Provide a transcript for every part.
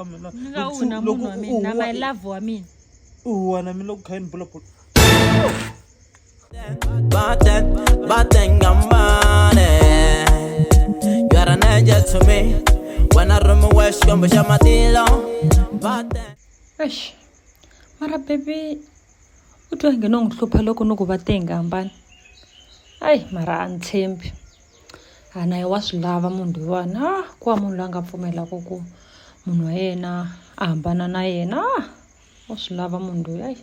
Nga una munhu wa mina my love wa mina. Wana mina loko khaini bula bula. But then I'm money. You are an angel to me. When I run my west, come with my deal. But then. Eish. Mara baby utwa ngenongihlupha lokho nokuba tengambani. Hayi mara antshembi. Ana wa swilava munhu yiwana kwa munhu la nga pfumela ku munhu wa yena a hambana na yena wa swilava munhu hayi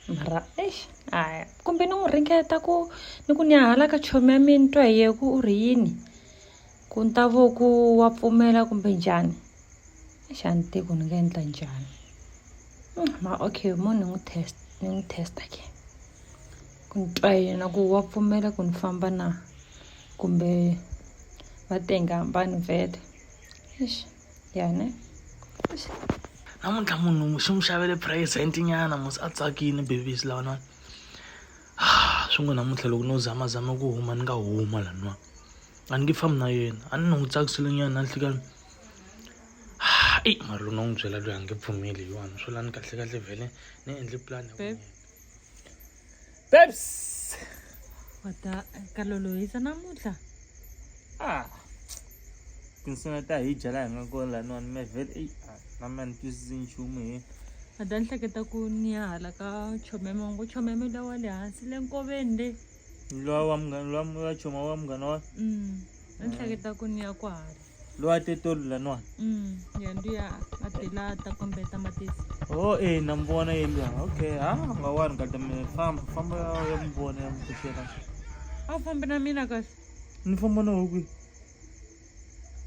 mara aya kumbe ni n'wi ringeta ku ni ku ni hala ka chomi ya mina twa hi ku u ri yini ku ni ta vo ku wa pfumela kumbe njhani xa ni tivi ku ni nga endla njhani ma okay mo ni n'wi testa ke ku ni twa yena ku wa pfumela ku ni famba na kumbe va tenga hambani vhele yani Namuntlha munhu xi n'wi xavele present nyana mos a tsakini babies lawanani. Swin'we namuntlha loko no zamazama ku huma ni nga huma lan'wana. A ni nge fambi na yena a ni n'wi tsakisile nyana na nhlikani. Mara loko no n'wi byela loyi a nge pfumeli yiwani swo lani kahle vhele ni endle plan ya Babe. Babes. wata kalolohisa namuntlha Tinsuna ta hi jala hi nga kona lan'wana me vhele na mina ni twisisi nchumu he. wata ni hleketa ku ni ya hala ka chomeme chomeme la wa le hansi le nkoveni le Lowa wa mngani wa choma wa mngani wa. ni hleketa ku ni ya ku hala Lowa tetolu lan'wana. yandiya a tilata kumbe tamatisi Na mi vona yeliya. Okay, nga wani kade mi famba ya mi vona ya mi pfuxela. a wu fambi na mina kasi Ni famba na huku.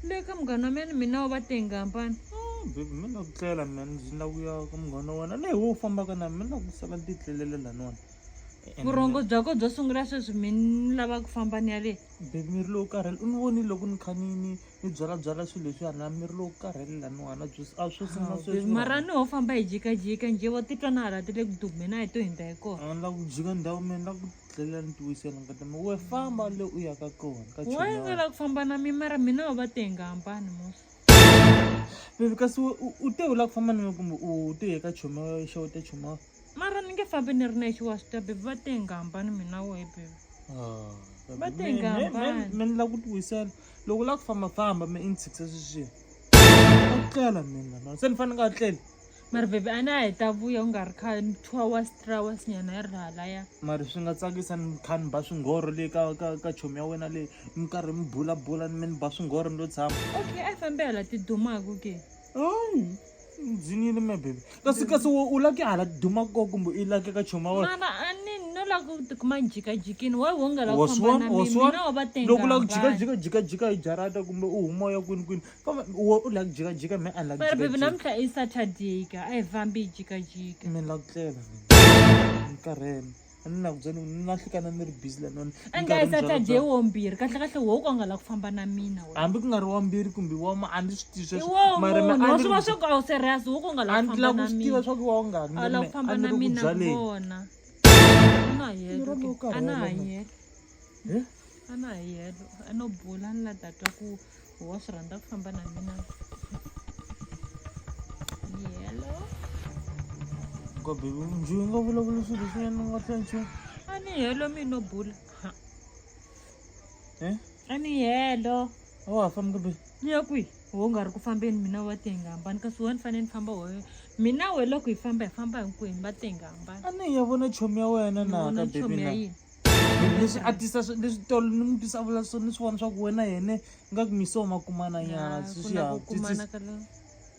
le ka munghana wa mina mina wa va tengambani Baby mina ku tlela mina ndzi la ku ya ka munghana wa wena. Ne wo fambaka na mina ku sala ti tlelele lan'wana. vurhongo byako byo sungula sweswi mina ni lava ku famba ni ya le Baby miri lowu karhele u ni voni loko ni kha ni byala swilo leswi na miri lowu karhele lan'wana a swo sungula sweswi. mara ni ho famba hi jikajika nje wo titwa na hala ti le ku dumeni a hi to hindza hi kona A ni la ku jika ndhawu mina la ku tlelela ni ti wisela ngati mi we famba le u yaka kona ka wa yi nga la ku famba na mi mara mina wa va tengambani mosi Baby kasi u te u la ku famba na mina kumbe u te eka choma xo te choma. mara ni nge fambi ni ri nexe wa swi tiva bebi va tengambani mina wehe bebi Va tengambani. Mina la ku ti wisela loko u la ku famba mi in 6 sweswi. A tlela mina se ni fanele nga tleli. mara bebi a na hi ta vuya u nga ri kha 2 hours 3 hours nyana yi ri halaya Mara swi nga tsakisa ni kha ni ba swinghoro le ka chomi ya wena le mi karhi mi bula mi ba swinghoro ni lo tshama. okay a yi fambi hala ti dumaku ke Zinile me baby. Kasi u la ku hala duma ko kumbe i la ka choma wa. mara a ni no la ku tikuma ni jikajikini wa wo nga la ku famba na mina wa va loko u la ku tengambani jika hi jarata kumbe u huma ya kwini famba u la ku jika me a la ku mara bebi jika. namuntlha i saturday ka a hi fambi hi jikajika Mina la ku tlela ni karhele a ni na ku byela ni na hlikana ni ri busy lan'wana. a nga hi saturday wombirhi kahlekahle wo ka u nga la ku famba na mina we Hambi ku nga ri wambirhi kumbe wa ma a ni swi tivi sweswo. iwo Mara munhu a wa ni swi ri va swa ku a wu serious wo ka u nga la a ku ni la famba ku na swi tiva mina swa ku wa nga ri a la ku famba na mina vona a na Mira lo helo a na ha karhele. helo a na ha helo a no bula ni la ta twa ku wa swi rhandza ku famba na mina helo Ko baby njhe u nga vulavula swilo leswinyana ni nga tlhela nchumu. a ni helo mi no bula a ni helo A wa ha fambi ka baby. ni ya kwihi wo nga ri ku fambeni mina wa tengambani kasi wo ni fanele ni famba wehe mina we loko hi famba hinkwenu va tengambani A ni ya vona chomi ya wena na vona ka chomi baby ya na. yini Leswi a tisa leswi tolo ni n'wi tisa vula so ni swi vona swa ku wena yene nga ku miso makumana nyana ku na ku kumana ka lo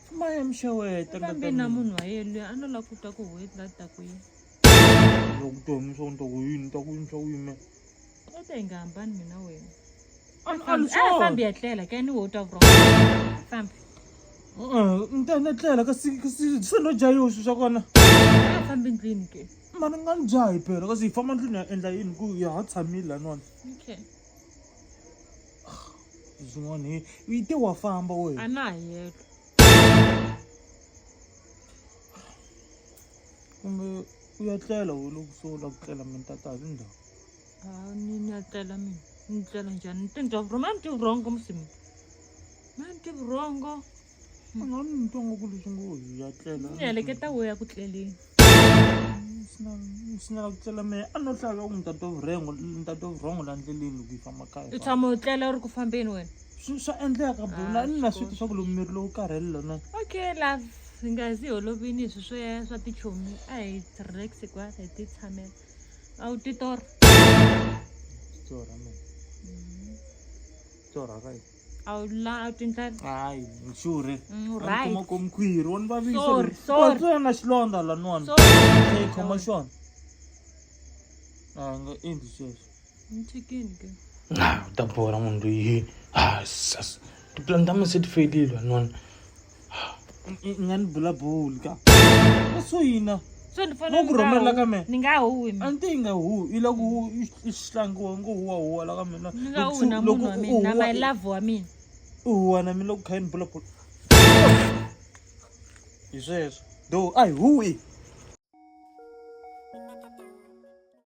famba ya mixeweta fambi na munhu wa yena loyi a no la ku twa ku wena la ta ku yini loko tomi swa ku ni ta ku yini ta ku yini swa ku yime. va tengambani mina wena A a fambi ya tlela ka ni wo twa vurhongo fambi ni ta ni tlela kasi se no dya yo swilo swa kona. a fambi ndlwini ke Mara ni nga ni jahi phela kasi hi famba ndlwini ya endla yini ku ya ha tshamile lan'wana. okay Zwin'wana hi te wa famba a wena. na ha helo Kumbe u ya tlela we loko so u la ku tlela mina tata hi ndhawu. ni ya tlela mina ni tlela njhani ni tindwa vurhongo ma ni ti vurhongo musimi ma ni ti vurhongo Ngani ntongo ku leswi ngo hi ya tlela. Ni heleketa wo ya ku tleleni. Sina ku tlela me a no hlaya ku ntate vurhengo la ndleleni ku famba kaya. U tshama u tlela u ri ku fambeni wena. Swa endleka bro ni na switi swa ku lomu miri lowu karhele lona. Okay love, hi nga zi holovini hi swo ya swa tichomi. A hi relax kwala hi ti tshamela. A wu ti tora. Tsora me. Tsora ka. A wu tindlela. Hayi, sure. Right. Kuma komkhwiri wona va visa. Sorry. Wa na xilonda la nwana. Sorry. Khoma xona. Nga endli sweswo. Nchikini ke. u ta bola munhu loyi sas tipulani ta mina se ti feyilile nwana. Ngani bula bul ka. So yina. So ni fanele Ku rhumela ka me. ni nga huwi mi. Anti nga hu ila ku isihlangiwa ngo huwa la ka mina. Ni nga huwi na munhu wa mina na my love wa mina. Huwa na mina loko kha ni bula bul. Hi sweswo. Do ai huwi.